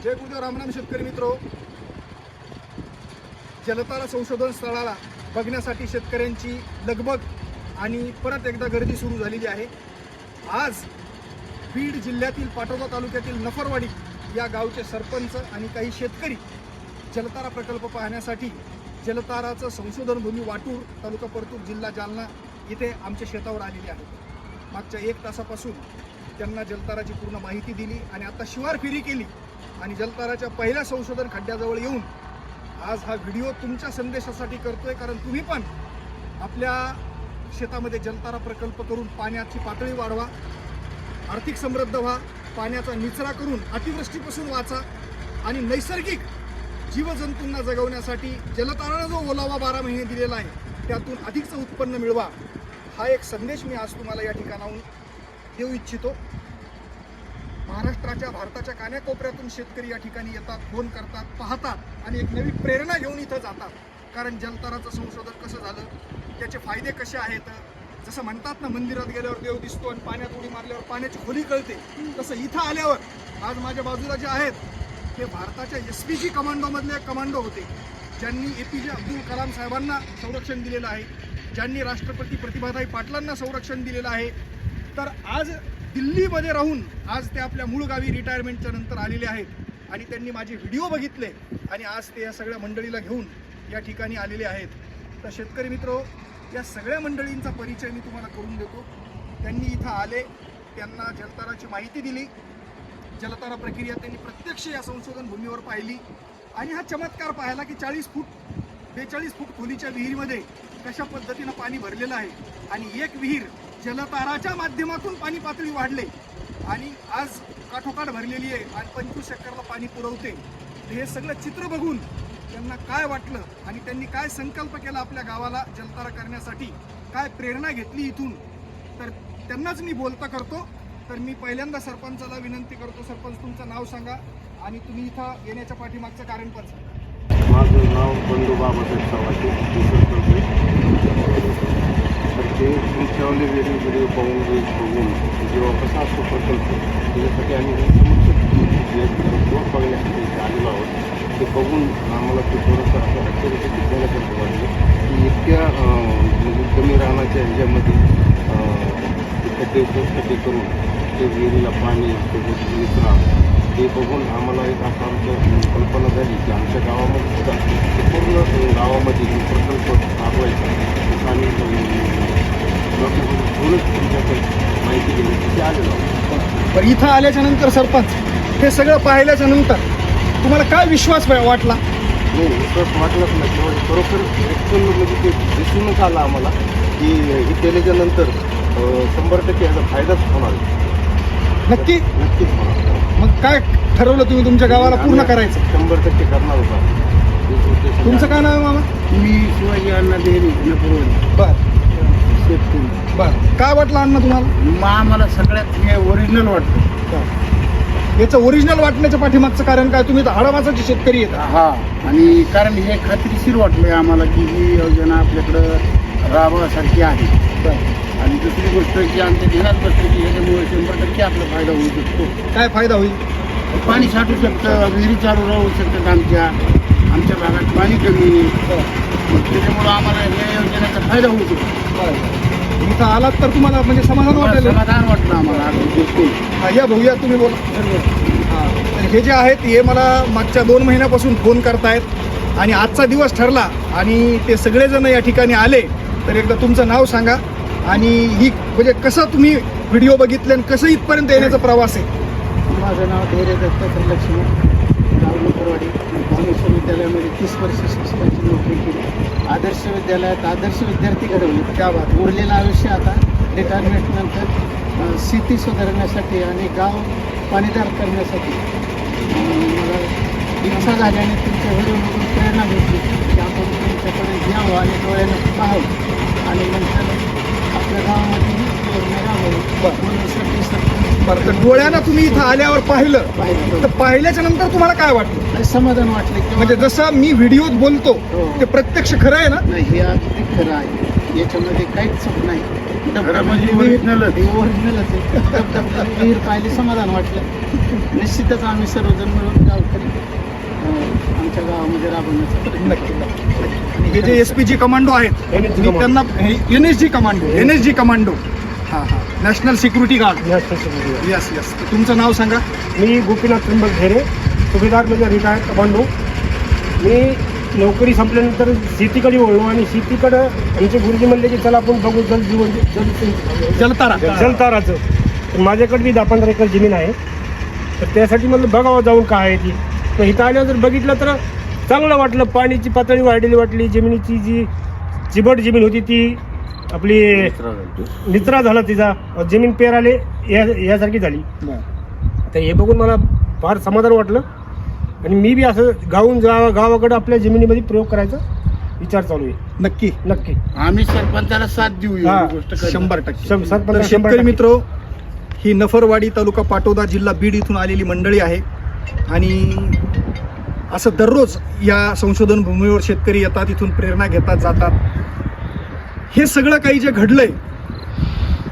जय गुरुदेव रामनाम शेतकरी मित्रो, जलतारा संशोधन स्थळाला बघण्यासाठी शेतकऱ्यांची लगबग आणि परत एकदा गर्दी सुरू झालेली आहे। आज बीड जिल्ह्यातील पाटोदा तालुक्यातील नफरवाडी या गावचे सरपंच आणि काही शेतकरी जलतारा प्रकल्प पाहण्यासाठी जलताराचं संशोधन भूमी वाटूर, तालुका परतूर, जिल्हा जालना इथे आमच्या शेतावर आलेले आहेत। मागच्या 1 तासापासून त्यांना जलताराची पूर्ण माहिती दिली आणि आता शिवार फेरी केली आणि जलताराच्या पहिल्या संशोधन खड्ड्याजवळ येऊन आज हा व्हिडिओ तुमच्या संदेशासाठी करतोय, कारण तुम्ही पण आपल्या शेतामध्ये जलतारा प्रकल्प करून पाण्याची पातळी वाढवा, आर्थिक समृद्ध व्हा, पाण्याचा निचरा करून अतिवृष्टीपासून वाचा आणि नैसर्गिक जीवजंतूंना जगवण्यासाठी जलतारानं जो ओलावा 12 महिने दिलेला आहे त्यातून अधिकचं उत्पन्न मिळवा, हा एक संदेश मी आज तुम्हाला या ठिकाणाहून देऊ इच्छितो। महाराष्ट्राच्या, भारताच्या कानाकोपऱ्यातून शेतकरी या ठिकाणी येतात, फोन करतात, पाहतात आणि एक नवी प्रेरणा घेऊन इथं जातात। कारण जलताराचं संशोधन कसं झालं, त्याचे फायदे कसे आहेत, जसं म्हणतात ना मंदिरात गेल्यावर देव दिसतो आणि पाण्यात उडी मारल्यावर पाण्याची खोली कळते, तसं इथं आल्यावर आज माझ्या बाजूला जे आहेत ते भारताच्या SPG कमांडोमधले कमांडो होते, ज्यांनी APJ अब्दुल कलाम साहेबांना संरक्षण दिलेलं आहे, ज्यांनी राष्ट्रपती प्रतिभाताई पाटलांना संरक्षण दिलेलं आहे। तर आज दिल्लीमध्ये राहून आज ते आपल्या मूळ गावी रिटायरमेंटच्या नंतर आलेले आहेत आणि त्यांनी माझे व्हिडिओ बघितले आणि आज ते या सगळ्या मंडळीला घेऊन या ठिकाणी आलेले आहेत। तर शेतकरी मित्रो, या सगळ्या मंडळींचा परिचय मी तुम्हाला करून देतो। त्यांनी इथं आले, त्यांना जलताराची माहिती दिली, जलतारा प्रक्रिया त्यांनी प्रत्यक्ष या संशोधन भूमीवर पाहिली आणि हा चमत्कार पाहिला की 42 फूट खोलीच्या विहिरीमध्ये कशा पद्धतीनं पाणी भरलेलं आहे आणि एक विहीर जलताराच्या माध्यमातून पाणी पातळी वाढले आणि आज काठोकाठ भरलेली आहे आणि 25 एकरला पाणी पुरवते। हे सगळं चित्र बघून त्यांना काय वाटलं आणि त्यांनी काय संकल्प केला आपल्या गावाला जलतारा करण्यासाठी, काय प्रेरणा घेतली इथून, तर त्यांनाच मी बोलता करतो। तर मी पहिल्यांदा सरपंचाला विनंती करतो, सरपंच तुमचं नाव सांगा आणि तुम्ही इथं येण्याच्या पाठीमागचं कारण पण सांगा। माझं नाव बंडू बाबासाहेब सवाटे, तर ते तुमच्यावाले व्हिडिओ पाहून जेव्हा कसा असतो प्रकल्प, त्याच्यासाठी आम्ही समक्ष बघण्यासाठी इथे आलेलो आहोत। ते बघून आम्हाला ते थोडंसं असं आश्चर्यचकित झाल्यासारखं वाटलं की इतक्या कमी रानाच्या ह्याच्यामध्ये खड्डे करून ते विहिरीला पाणी, त्याच्यात निचरा, ते बघून आम्हाला एक असा आमचं कल्पना झाली की आमच्या गावामध्ये सुद्धा पूर्ण गावामध्ये ही प्रकल्प राबवायचा आणि तुमच्याकडे माहिती दिली तिथे आलेलो आहोत। पण इथं आल्याच्या नंतर सरपंच हे सगळं पाहिल्याच्या नंतर तुम्हाला काय विश्वास वाटला? नाही, विश्वास वाटलाच नाही, खरोखर ॲक्च्युअल म्हणजे ते दिसूनच आलं आम्हाला की हे केल्याच्या नंतर 100% याचा फायदाच होणार आहे। नक्कीच होणार। मग काय ठरवलं तुम्ही तुमच्या गावाला पूर्ण करायचं? 100% करणार होता। तुमचं काय नाव आहे मामा? मी शिवाजी अण्णा देहरी नफरवाडी। बर शेतकरी बर, काय वाटलं अण्णा तुम्हाला? आम्हाला सगळ्यात हे ओरिजिनल वाटतं। याचं ओरिजिनल वाटण्याच्या पाठीमागचं कारण काय? तुम्ही तर हाडामाचाचे शेतकरी आहेत। हा, आणि कारण हे खात्रीशीर वाटलंय आम्हाला की ही योजना आपल्याकडं राबवासारखी आहे। आणि दुसरी गोष्ट की आमच्या ध्यानात बसतं की ह्याच्यामुळे 100% आपला फायदा होऊ शकतो। काय फायदा होईल? पाणी साठू शकतं, विहिरी चालू राहू शकतात, आमच्या भागात पाणी कमी आहे, त्याच्यामुळं आम्हाला या योजनेचा फायदा होऊ शकतो। इथं आलात तर तुम्हाला म्हणजे समाधान वाटेल? समाधान वाटलं आम्हाला। या भाऊया, तुम्ही बोला। तर हे जे आहेत हे मला मागच्या 2 महिन्यापासून फोन करतायत आणि आजचा दिवस ठरला आणि ते सगळेजण या ठिकाणी आले। तर एकदा तुमचं नाव सांगा आणि ही म्हणजे कसं तुम्ही व्हिडिओ बघितले आणि कसं इथपर्यंत येण्याचा प्रवास आहे? माझं नाव धैर्य दत्तात्रय लक्ष्मण, गाव नफरवाडी। कामेश्वर विद्यालयामध्ये 30 वर्ष शिक्षकाची नोकरी केली। आदर्श विद्यालयात आदर्श विद्यार्थी घडवले। त्या बाद उरलेलं आयुष्य आता रिटायरमेंट नंतर शेती सुधारण्यासाठी आणि गाव पाणीदार करण्यासाठी मला इच्छा झाल्याने तुमच्या व्हिडिओमधून प्रेरणा भेटली की आपण तुमच्याकडे यावं आणि डोळ्यानं पाहावं आणि नंतर आपल्या गावामध्ये योजना राबवावी। बरं, तर डोळ्यानं तुम्ही इथं आल्यावर पाहिलं, तर पाहिल्याच्या नंतर तुम्हाला काय वाटलं? समाधान वाटलं म्हणजे जसं मी व्हिडिओत बोलतो ते प्रत्यक्ष खरं आहे ना? नाही, हे अगदी खरं आहे, याच्यामध्ये काहीच चूक नाही। ओरिजिनलच आहे. धबधब्याची विहीर पाहिली, समाधान वाटलं. निश्चितच आम्ही सर्वजण मिळून गावकरी आमच्या गावामध्ये राबवण्याचा प्रयत्न नक्की नक्की. हे जे SPG कमांडो आहेत मी त्यांना NSG कमांडो हां national security guard. Yes yes. तुमचं नाव सांगा. मी गोपीनाथ त्र्यंबक घेरे, सुभेदार म्हणजे रिटायर्ड कमांडो. मी नोकरी संपल्यानंतर शेतीकडे वळलो आणि शेतीकडं आमचे गुरुजी म्हणले की चला आपण बघू जलताराचं. तर माझ्याकडे बी 10-15 एकर जमीन आहे. तर त्यासाठी म्हणलं बघावं जाऊन काय आहे ती. तर इथं आल्यावर जर बघितलं तर चांगलं वाटलं. पाण्याची पातळी वाढलेली वाटली. जमिनीची जी चिबट जमीन होती ती आपली निचरा झाला, तिचा जमीन पेराले यासारखी झाली. तर हे बघून मला फार समाधान वाटलं आणि मी बी असं गावाकडं आपल्या जमिनीमध्ये प्रयोग करायचा विचार चालू आहे. नक्की नक्की आम्ही सरपंचाला साथ देऊ. 100%. तर शेतकरी मित्र, ही नफरवाडी तालुका पाटोदा जिल्हा बीड इथून आलेली मंडळी आहे आणि असं दररोज या संशोधन भूमीवर शेतकरी येतात, इथून प्रेरणा घेतात जातात. हे सगळं काही जे घडलंय,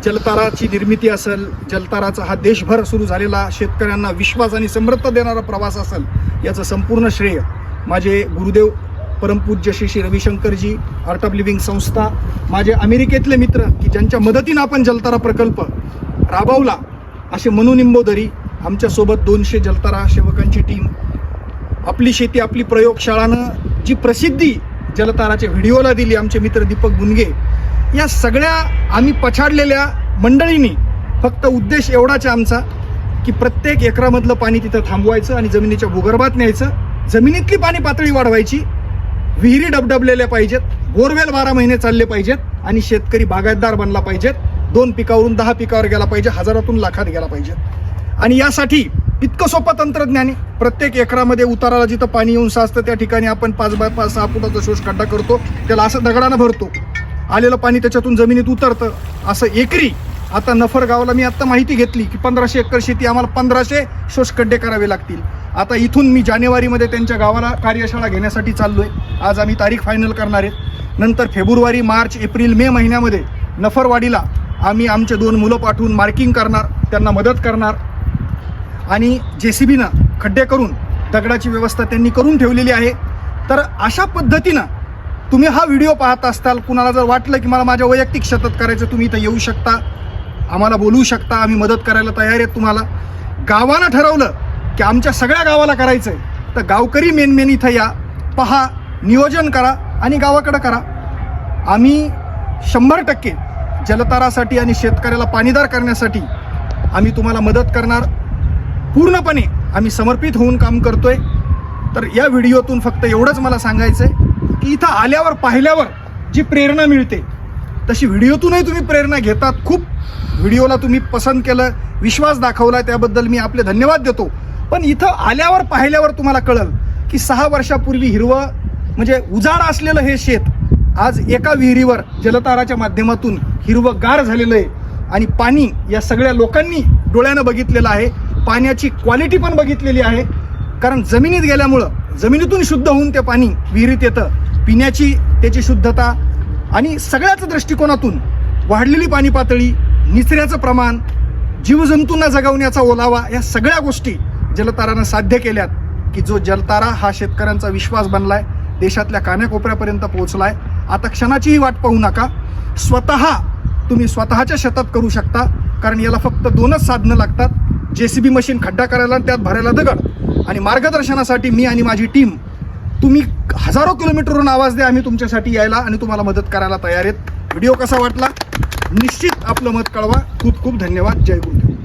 जलताराची निर्मिती असेल, जलताराचा हा देशभर सुरू झालेला शेतकऱ्यांना विश्वास आणि समृद्ध देणारा प्रवास असेल, याचं संपूर्ण श्रेय माझे गुरुदेव परमपूज्य Shri Ravishankarji, art of living संस्था, माझे अमेरिकेतले मित्र की ज्यांच्या मदतीनं आपण जलतारा प्रकल्प राबवला, असे मनू निंबोदरी, आमच्यासोबत 200 जलतारा सेवकांची टीम, आपली शेती आपली प्रयोगशाळानं जी प्रसिद्धी जलताराच्या व्हिडिओला दिली, आमचे मित्र दीपक बुनगे, या सगळ्या आम्ही पछाडलेल्या मंडळींनी फक्त उद्देश एवढाच आहे आमचा की प्रत्येक एकरामधलं पाणी तिथं थांबवायचं आणि जमिनीच्या भूगर्भात न्यायचं, जमिनीतली पाणी पातळी वाढवायची, विहिरी डबडबलेल्या पाहिजेत, बोरवेल 12 महिने चालले पाहिजेत आणि शेतकरी बागायतदार बनला पाहिजेत, 2 पिकावरून 10 पिकावर गेला पाहिजे, हजारातून लाखात गेला पाहिजे. आणि यासाठी इतकं सोपं तंत्रज्ञान आहे. प्रत्येक एकरामध्ये उताराला जिथं पाणी येऊन साचतं त्या ठिकाणी आपण 5x6 फुटाचा शोष खड्डा करतो, त्याला असं दगडानं भरतो, आलेलं पाणी त्याच्यातून जमिनीत उतरतं. असं एकरी आता नफर गावाला मी आत्ता माहिती घेतली की 1500 एकर शेती आम्हाला 1500 शोष खड्डे करावे लागतील. आता इथून मी जानेवारीमध्ये त्यांच्या गावाला कार्यशाळा घेण्यासाठी चाललोय. आज आम्ही तारीख फायनल करणार आहेत. नंतर फेब्रुवारी, मार्च, एप्रिल, मे महिन्यामध्ये नफरवाडीला आम्ही आमचे 2 मुलं पाठवून मार्किंग करणार, त्यांना मदत करणार आणि JCBनं खड्डे करून दगडाची व्यवस्था त्यांनी करून ठेवलेली आहे. तर अशा पद्धतीनं तुम्ही हा व्हिडिओ पाहत असताल, कुणाला जर वाटलं की मला माझ्या वैयक्तिक शेतात करायचं, तुम्ही इथं येऊ शकता, आम्हाला बोलवू शकता, आम्ही मदत करायला तयार आहेत. तुम्हाला गावानं ठरवलं की आमच्या सगळ्या गावाला करायचं आहे तर गावकरी मेन इथं या, पहा, नियोजन करा आणि गावाकडं करा. आम्ही 100% जलतारासाठी आणि शेतकऱ्याला पाणीदार करण्यासाठी आम्ही तुम्हाला मदत करणार. पूर्णपणे आम्ही समर्पित होऊन काम करतोय. तर या व्हिडिओतून फक्त एवढंच मला सांगायचं आहे की इथं आल्यावर पाहिल्यावर जी प्रेरणा मिळते तशी व्हिडिओतूनही तुम्ही प्रेरणा घेतात. खूप व्हिडिओला तुम्ही पसंत केलं, विश्वास दाखवला, त्याबद्दल मी आपले धन्यवाद देतो. पण इथं आल्यावर पाहिल्यावर तुम्हाला कळलं की 6 वर्षापूर्वी हिरवं म्हणजे उजाड असलेलं हे शेत आज एका विहिरीवर जलताराच्या माध्यमातून हिरवंगार झालेलं आहे आणि पाणी या सगळ्या लोकांनी डोळ्यानं बघितलेलं आहे. पाण्याची क्वालिटी पण बघितलेली आहे, कारण जमिनीत गेल्यामुळं जमिनीतून शुद्ध होऊन ते पाणी विहिरीत येतं. पिण्याची त्याची शुद्धता आणि सगळ्याच दृष्टिकोनातून वाढलेली पाणी पातळी, निचऱ्याचं प्रमाण, जीवजंतूंना जगवण्याचा ओलावा, या सगळ्या गोष्टी जलतारानं साध्य केल्यात की जो जलतारा हा शेतकऱ्यांचा विश्वास बनलाय, देशातल्या कानाकोपऱ्यापर्यंत पोहोचलाय. आता क्षणाचीही वाट पाहू नका, तुम्ही स्वतःच्या शेतात करू शकता, कारण याला फक्त 2च साधनं लागतात, JCB मशीन खड्डा करायला, त्यात भरायला दगड, आणि मार्गदर्शनासाठी मी आणि माझी टीम. तुम्ही हजारो किलोमीटरवरून आवाज द्या, आम्ही तुमच्यासाठी यायला आणि तुम्हाला मदत करायला तयार आहेत. व्हिडिओ कसा वाटला निश्चित आपलं मत कळवा. खूप खूप धन्यवाद. जय गुरुदेव.